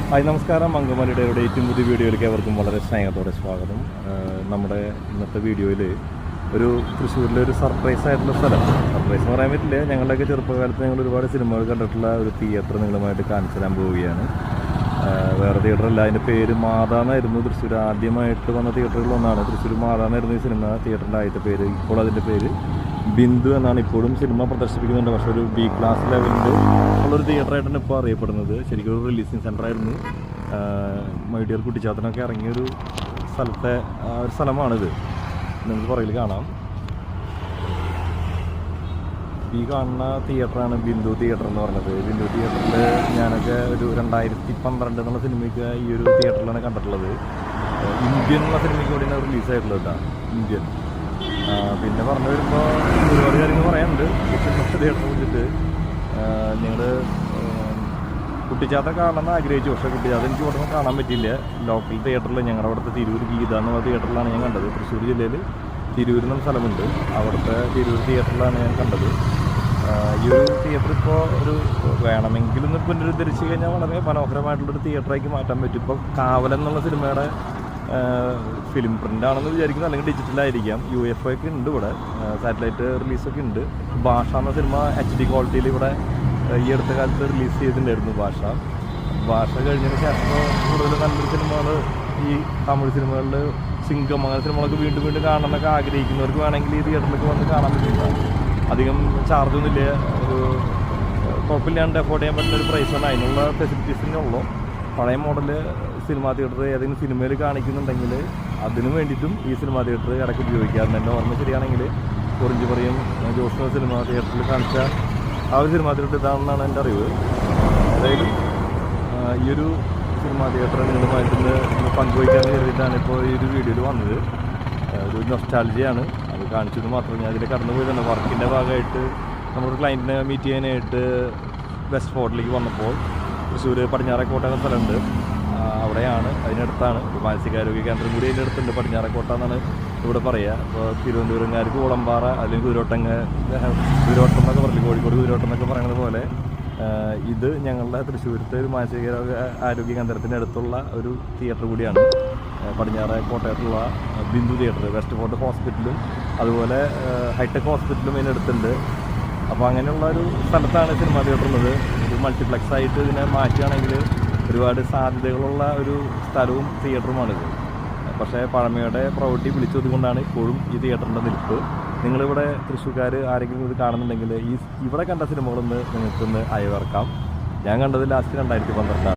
Hi നമസ്കാരം. അങ്കമാലിയുടെ ഏറ്റവും പുതിയ വീഡിയോയിലേക്ക് അവർക്കും വളരെ സ്നേഹത്തോടെ സ്വാഗതം. നമ്മുടെ ഇന്നത്തെ വീഡിയോയിൽ ഒരു തൃശ്ശൂരിലെ ഒരു സർപ്രൈസ് ആയിട്ടുള്ള സ്ഥലം, സർപ്രൈസ് എന്ന് പറയാൻ പറ്റില്ല, ഞങ്ങളുടെയൊക്കെ ചെറുപ്പകാലത്ത് ഞങ്ങൾ ഒരുപാട് സിനിമകൾ കണ്ടിട്ടുള്ള ഒരു തിയേറ്റർ നിങ്ങളുമായിട്ട് കാണിച്ചു തരാൻ പോവുകയാണ്. വേറെ തിയേറ്ററല്ല, അതിൻ്റെ പേര് മാതാ എന്നായിരുന്നു. തൃശ്ശൂർ ആദ്യമായിട്ട് വന്ന തിയേറ്ററുകളൊന്നാണ്. തൃശ്ശൂർ മാതാ എന്നായിരുന്നു ഈ സിനിമ തിയേറ്ററിൻ്റെ ആദ്യത്തെ പേര്. ഇപ്പോൾ അതിൻ്റെ പേര് ബിന്ദു എന്നാണ്. ഇപ്പോഴും സിനിമ പ്രദർശിപ്പിക്കുന്നുണ്ട്, പക്ഷേ ഒരു ബി ക്ലാസ് ലെവലിൽ ഉള്ളൊരു തിയേറ്ററായിട്ടാണ് ഇപ്പോൾ അറിയപ്പെടുന്നത്. ശരിക്കും ഒരു റിലീസിങ് സെൻ്ററായിരുന്നു. മൈഡിയർ കുട്ടിച്ചാത്തനൊക്കെ ഇറങ്ങിയൊരു സ്ഥലത്തെ ഒരു സ്ഥലമാണിത്. നിങ്ങൾക്ക് പുറകിൽ കാണാം. ഈ കാണുന്ന തിയേറ്ററാണ് ബിന്ദു തിയേറ്റർ എന്ന് പറഞ്ഞത്. ബിന്ദു തിയേറ്ററിൽ ഞാനൊക്കെ ഒരു 2012 എന്നുള്ള സിനിമയ്ക്ക് ഈ ഒരു തിയേറ്ററിലാണ് കണ്ടിട്ടുള്ളത്. ഇന്ത്യൻ എന്നുള്ള സിനിമയ്ക്ക് കൂടിയാണ് റിലീസായിട്ടുള്ളത് കേട്ടോ, ഇന്ത്യൻ. പിന്നെ പറഞ്ഞു വരുമ്പോൾ ഒരുപാട് കാര്യങ്ങൾ പറയാനുണ്ട് തിയേറ്ററിനെ കുറിച്ചിട്ട്. ഞങ്ങൾ കുട്ടിച്ചാത്ത കാണണമെന്ന് ആഗ്രഹിച്ചു, പക്ഷേ കുട്ടിച്ചാത്ത എനിക്ക് ഇവിടെ കാണാൻ പറ്റിയില്ല. ലോക്കൽ തിയേറ്ററിൽ ഞങ്ങളുടെ അവിടുത്തെ തിരൂർ ഗീത എന്നുള്ള തിയേറ്ററിലാണ് ഞാൻ കണ്ടത്. തൃശ്ശൂർ ജില്ലയിൽ തിരൂർ എന്ന സ്ഥലമുണ്ട്, അവിടുത്തെ തിരൂർ തിയേറ്ററിലാണ് ഞാൻ കണ്ടത്. ഈ ഒരു തിയേറ്റർ ഇപ്പോൾ ഒരു വേണമെങ്കിലും പുനരുദ്ധരിച്ച് കഴിഞ്ഞാൽ വളരെ മനോഹരമായിട്ടുള്ളൊരു തിയേറ്ററാക്കി മാറ്റാൻ പറ്റും. ഇപ്പോൾ കാവലൻ എന്നുള്ള സിനിമയുടെ ഫിലിം പ്രിൻ്റാണെന്ന് വിചാരിക്കുന്നു, അല്ലെങ്കിൽ ഡിജിറ്റലായിരിക്കാം. UFO ഒക്കെ ഉണ്ട് ഇവിടെ, സാറ്റലൈറ്റ് റിലീസൊക്കെ ഉണ്ട്. ഭാഷ എന്ന സിനിമ HD ക്വാളിറ്റിയിൽ ഇവിടെ ഈ അടുത്ത കാലത്ത് റിലീസ് ചെയ്തിട്ടുണ്ടായിരുന്നു. ഭാഷ കഴിഞ്ഞതിന് ശേഷം കൂടുതൽ നല്ലൊരു സിനിമകൾ ഈ തമിഴ് സിനിമകളിൽ സിംഗം അങ്ങനെ സിനിമകളൊക്കെ വീണ്ടും വീണ്ടും കാണണമെന്നൊക്കെ ആഗ്രഹിക്കുന്നവർക്ക് വേണമെങ്കിൽ ഈ തിയേറ്ററിലേക്ക് വന്ന് കാണാൻ പറ്റില്ല. അധികം ചാർജൊന്നുമില്ല, ഒരു കുഴപ്പമില്ലാണ്ട് അഫോർഡ് ചെയ്യാൻ പറ്റുന്ന ഒരു പ്രൈസാണ്. അതിനുള്ള ഫെസിലിറ്റീസിനെ ഉള്ളൂ. പഴയ മോഡൽ സിനിമാ തിയേറ്റർ ഏതെങ്കിലും സിനിമയിൽ കാണിക്കുന്നുണ്ടെങ്കിൽ അതിന് വേണ്ടിയിട്ടും ഈ സിനിമാ തിയേറ്റർ ഇടയ്ക്ക് ഉപയോഗിക്കാറുണ്ട്. എൻ്റെ ഓർമ്മ ശരിയാണെങ്കിൽ കുറിഞ്ചി പറയും ജോസ് സിനിമാ തിയേറ്ററിൽ കാണിച്ച ആ ഒരു സിനിമാ തിയേറ്റർ ഇതാണെന്നാണ് എൻ്റെ അറിവ്. ഏതായാലും ഈ ഒരു സിനിമാ തിയേറ്റർ നിങ്ങളുമായിട്ടൊന്ന് പങ്കുവയ്ക്കാമെന്ന് കരുതിയിട്ടാണ് ഇപ്പോൾ ഈ ഒരു വീഡിയോയിൽ വന്നത്. ഒരു നൊസ്റ്റാൾജിയാണ്, അത് കാണിച്ചത് മാത്രം. ഞാൻ അതിൽ കടന്നുപോയി തന്നെ വർക്കിൻ്റെ ഭാഗമായിട്ട് നമ്മുടെ ക്ലയൻറ്റിനെ മീറ്റ് ചെയ്യാനായിട്ട് വെസ്റ്റ് ഫോർട്ടിലേക്ക് വന്നപ്പോൾ തൃശ്ശൂർ പടിഞ്ഞാറേക്കോട്ട എന്ന സ്ഥലമുണ്ട്, അവിടെയാണ്, അതിനടുത്താണ്. ഒരു മാനസികാരോഗ്യ കേന്ദ്രം കൂടി അതിൻ്റെ അടുത്തുണ്ട്. പടിഞ്ഞാറേക്കോട്ട എന്നാണ് ഇവിടെ പറയുക. അപ്പോൾ തിരുവനന്തപുരംകാർക്ക് കുളമ്പാറ അല്ലെങ്കിൽ കുതിരോട്ടം എന്നൊക്കെ പറയില്ല, കോഴിക്കോട് കുതിരോട്ടം എന്നൊക്കെ പറയുന്നത് പോലെ ഇത് ഞങ്ങളുടെ തൃശ്ശൂരത്തെ ഒരു മാനസികാരോഗ്യ ആരോഗ്യ കേന്ദ്രത്തിൻ്റെ അടുത്തുള്ള ഒരു തിയേറ്റർ കൂടിയാണ്. പടിഞ്ഞാറേക്കോട്ടയായിട്ടുള്ള ബിന്ദു തിയേറ്റർ. വെസ്റ്റ് ഫോർട്ട് ഹോസ്പിറ്റലും അതുപോലെ ഹൈടെക് ഹോസ്പിറ്റലും അതിനടുത്തുണ്ട്. അപ്പോൾ അങ്ങനെയുള്ള ഒരു സ്ഥലത്താണ് സിനിമാ തിയേറ്റർ ഉള്ളത്. ഒരു മൾട്ടിപ്ലക്സ് ആയിട്ട് ഇതിനെ മാറ്റുകയാണെങ്കിൽ ഒരുപാട് സാധ്യതകളുള്ള ഒരു സ്ഥലവും തിയേറ്ററുമാണിത്. പക്ഷേ പഴമയുടെ പ്രൗഢി വിളിച്ചതുകൊണ്ടാണ് ഇപ്പോഴും ഈ തിയേറ്ററിൻ്റെ നിൽപ്പ്. നിങ്ങളിവിടെ തൃശ്ശൂർക്കാർ ആരെങ്കിലും ഇത് കാണുന്നുണ്ടെങ്കിൽ ഇവിടെ കണ്ട സിനിമകളൊന്ന് നിങ്ങൾക്കൊന്ന് അയവിറക്കാം. ഞാൻ കണ്ടത് ലാസ്റ്റ് 2012